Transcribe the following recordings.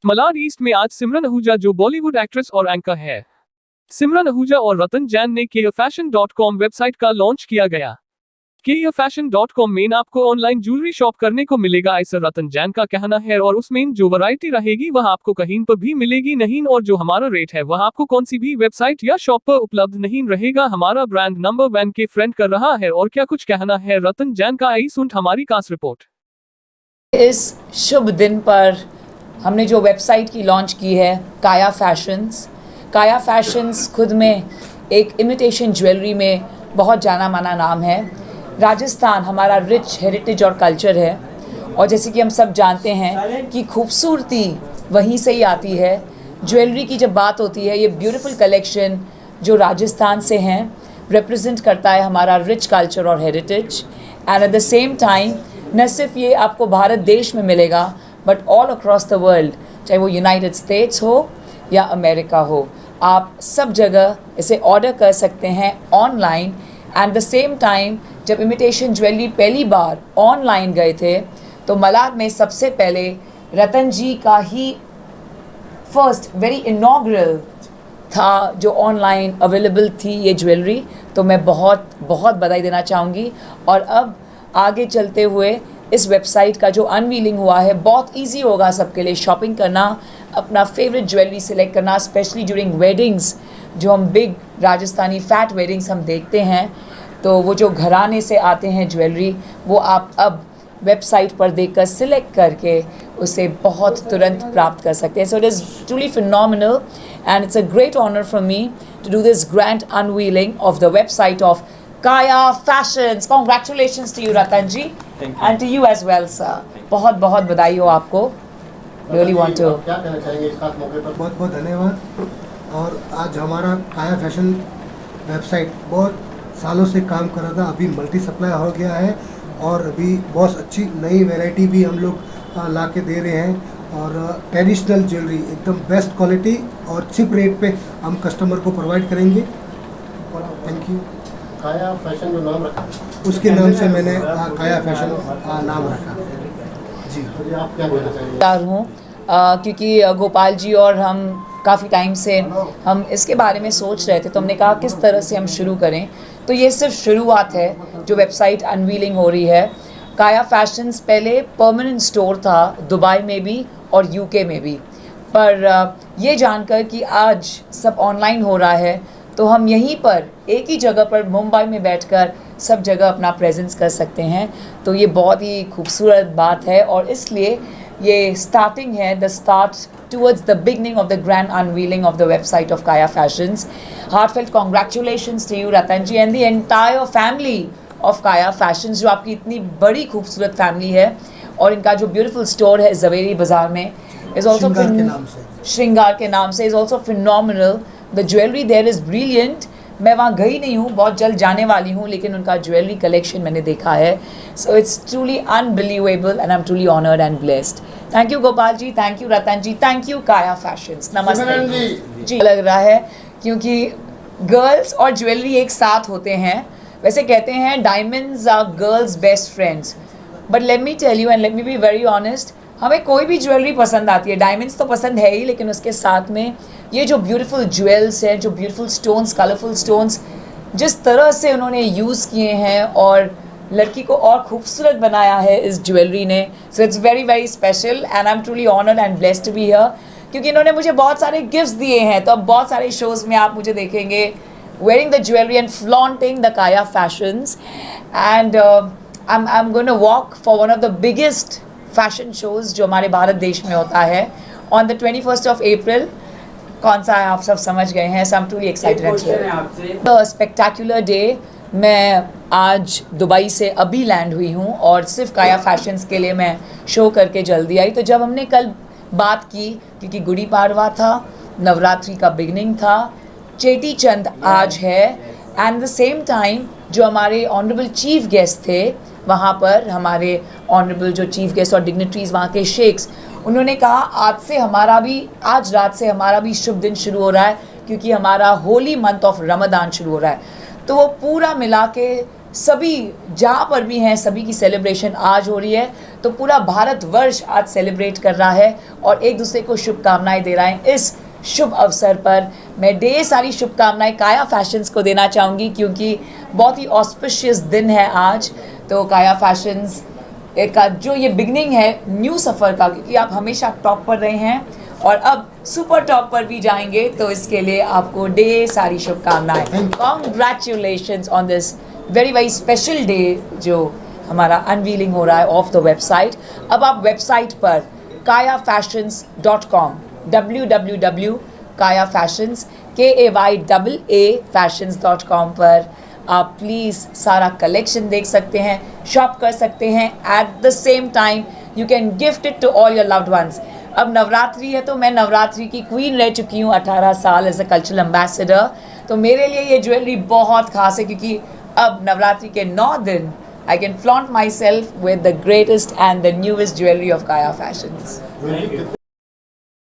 Malad east में आज सिमरन आहूजा जो बॉलीवुड एक्ट्रेस और एंकर है, सिमरन आहूजा और रतन जैन ने kafashion.com वेबसाइट का लॉन्च किया गया। kafashion.com में आपको ऑनलाइन ज्वेलरी शॉप करने को मिलेगा, ऐसा रतन जैन का कहना है। और उसमें जो वैरायटी रहेगी वह आपको कहीं पर भी मिलेगी नहीं, और जो हमारा रेट है वह आपको कौन सी भी वेबसाइट या शॉप पर उपलब्ध नहीं रहेगा। हमारा ब्रांड नंबर 1 के फ्रेंड कर रहा है। और क्या कुछ कहना है रतन जैन का, आई सुन हमारी खास रिपोर्ट। इस शुभ दिन पर हमने जो वेबसाइट की लॉन्च की है काया फैशंस खुद में एक इमिटेशन ज्वेलरी में बहुत जाना माना नाम है। राजस्थान हमारा रिच हेरिटेज और कल्चर है, और जैसे कि हम सब जानते हैं कि खूबसूरती वहीं से ही आती है। ज्वेलरी की जब बात होती है, ये ब्यूटीफुल कलेक्शन जो राजस्थान से हैं रिप्रेजेंट करता है हमारा रिच कल्चर और heritage. And eight the same time न सिर्फ ये आपको भारत देश में मिलेगा but all across the world, चाहे वो यूनाइटेड स्टेट्स हो या अमेरिका हो, आप सब जगह इसे ऑर्डर कर सकते हैं online. Eight the same time जब इमिटेशन ज्वेलरी पहली बार ऑनलाइन गए थे तो मलाड में सबसे पहले रतन जी का ही फर्स्ट वेरी इनॉग्रल था जो ऑनलाइन अवेलेबल थी ये ज्वेलरी। तो मैं बहुत बहुत बधाई देना चाहूँगी। और अब आगे चलते हुए इस वेबसाइट का जो अनवीलिंग हुआ है बहुत इजी होगा सबके लिए शॉपिंग करना, अपना फेवरेट ज्वेलरी सिलेक्ट करना, स्पेशली ड्यूरिंग वेडिंग्स। जो हम बिग राजस्थानी फैट वेडिंग्स हम देखते हैं, तो वो जो घराने से आते हैं ज्वेलरी, वो आप अब वेबसाइट पर देखकर सिलेक्ट करके उसे बहुत तुरंत प्राप्त कर सकते हैं। So it is truly phenomenal and it's a great honour for me to do this grand unveiling of the website of Kaya Fashions. Congratulations to you, Ratan ji, and to you as well, sir. बहुत बहुत बधाई हो आपको. Really want to. क्या कहना चाहेंगे इस खास मौके पर? बहुत बहुत धन्यवाद। और आज हमारा काया फैशन वेबसाइट बहुत सालों से काम कर रहा था, अभी मल्टी सप्लाई हो गया है और अभी बहुत अच्छी नई वैरायटी भी हम लोग ला के दे रहे हैं। और ट्रेडिशनल ज्वेलरी एकदम बेस्ट क्वालिटी और चिप रेट पे हम कस्टमर को प्रोवाइड करेंगे। Thank you. काया फैशन जो नाम रखा, उसके नाम से मैंने काया फैशन नाम रखा जी। तो आप क्या कहना चाहेंगे? तैयार हूँ क्योंकि गोपाल जी और हम काफ़ी टाइम से हम इसके बारे में सोच रहे थे, तो हमने कहा किस तरह से हम शुरू करें। तो ये सिर्फ शुरुआत है जो वेबसाइट अनवीलिंग हो रही है। काया फैशंस पहले परमानेंट स्टोर था दुबई में भी और यूके में भी, पर ये जानकर कि आज सब ऑनलाइन हो रहा है तो हम यहीं पर एक ही जगह पर मुंबई में बैठकर सब जगह अपना प्रेजेंस कर सकते हैं। तो ये बहुत ही खूबसूरत बात है और इसलिए ये स्टार्टिंग है, the start towards the beginning of the grand unveiling of the website of Kaya fashions. Heartfelt congratulations to you Ratan ji and the entire family of Kaya fashions, जो आपकी इतनी बड़ी खूबसूरत फैमिली है। और इनका जो ब्यूटीफुल स्टोर है जवेरी बाज़ार में इज़ ऑल्सो श्रृंगार के नाम से is also phenomenal. The jewellery there is brilliant. मैं वहाँ गई नहीं हूँ, बहुत जल्द जाने वाली हूँ, लेकिन उनका ज्वेलरी कलेक्शन मैंने देखा है। So it's truly unbelievable and I am truly honoured and blessed. Thank you Gopal ji, thank you Ratan ji, thank you Kaya fashions. नमस्ते जी। लग रहा है क्योंकि गर्ल्स और ज्वेलरी एक साथ होते हैं। वैसे कहते हैं diamonds are girls best friends, but let me tell you and let me be very honest, हमें कोई भी ज्वेलरी पसंद आती है, डायमंड्स तो पसंद है ही, लेकिन उसके साथ में ये जो ब्यूटीफुल ज्वेल्स हैं, जो ब्यूटीफुल स्टोन्स, कलरफुल स्टोन्स जिस तरह से उन्होंने यूज़ किए हैं और लड़की को और खूबसूरत बनाया है इस ज्वेलरी ने। So it's very very special and I am truly honoured and blessed to be here, क्योंकि इन्होंने मुझे बहुत सारे गिफ्ट्स दिए हैं। तो अब बहुत सारे शोज़ में आप मुझे देखेंगे wearing the jewelry and flaunting the Kaya fashions, and I'm going to walk for one of the biggest fashion shows जो हमारे भारत देश में होता है on the 21st of April। कौन सा है आप सब समझ गए हैं। So I'm truly excited and thrilled। The spectacular day। मैं आज दुबई से अभी लैंड हुई हूँ और सिर्फ काया फैशंस के लिए मैं शो करके जल्दी आई। तो जब हमने कल बात की, क्योंकि गुड़ी पाड़वा था, नवरात्रि का बिगनिंग था, चेटी चंद आज है, एंड द सेम टाइम जो हमारे ऑनरेबल चीफ गेस्ट थे वहाँ पर, हमारे ऑनरेबल जो चीफ गेस्ट और डिग्निटरीज वहाँ के शेख्स, उन्होंने कहा आज रात से हमारा भी शुभ दिन शुरू हो रहा है, क्योंकि हमारा होली मंथ ऑफ रमदान शुरू हो रहा है। तो वो पूरा मिला के सभी जहाँ पर भी हैं सभी की सेलिब्रेशन आज हो रही है। तो पूरा भारतवर्ष आज सेलिब्रेट कर रहा है और एक दूसरे को शुभकामनाएं दे रहा है। इस शुभ अवसर पर मैं ढेर सारी शुभकामनाएं काया फैशंस को देना चाहूँगी, क्योंकि बहुत ही ऑस्पिशियस दिन है आज। तो काया फैशंस का जो ये बिगनिंग है न्यू सफ़र का, क्योंकि आप हमेशा टॉप पर रहे हैं और अब सुपर टॉप पर भी जाएंगे, तो इसके लिए आपको ढेर सारी शुभकामनाएं। Congratulations on this very very special day जो हमारा अनवीलिंग हो रहा है ऑफ द वेबसाइट। अब आप वेबसाइट पर kayafashions.com www.kayafashions KAYAA-fashions.com पर आप प्लीज़ सारा कलेक्शन देख सकते हैं, शॉप कर सकते हैं। At the same time you can gift it to all your loved ones. अब नवरात्रि है तो मैं नवरात्रि की क्वीन रह चुकी हूँ 18 साल एज अ कल्चरल एम्बेसडर। तो मेरे लिए ये ज्वेलरी बहुत खास है, क्योंकि अब नवरात्रि के 9 दिन I can flaunt myself with the greatest and the newest jewelry of Kaya Fashions.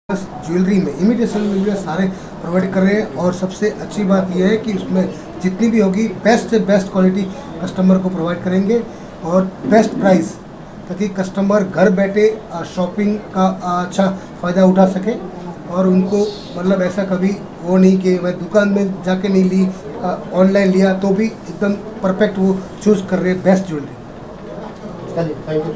Jewellery में इमिटेशन ज्वेलरी सारे प्रोवाइड कर रहे हैं और सबसे अच्छी बात यह है कि उसमें जितनी भी होगी बेस्ट से बेस्ट क्वालिटी कस्टमर को प्रोवाइड करेंगे और बेस्ट प्राइस, ताकि कस्टमर घर बैठे शॉपिंग का अच्छा फ़ायदा उठा सके और उनको मतलब ऐसा कभी वो नहीं कि मैं दुकान में जाके नहीं ली, ऑनलाइन लिया तो भी एकदम परफेक्ट वो चूज़ कर रहे हैं बेस्ट ज्वेलरी। चलिए, थैंक यू।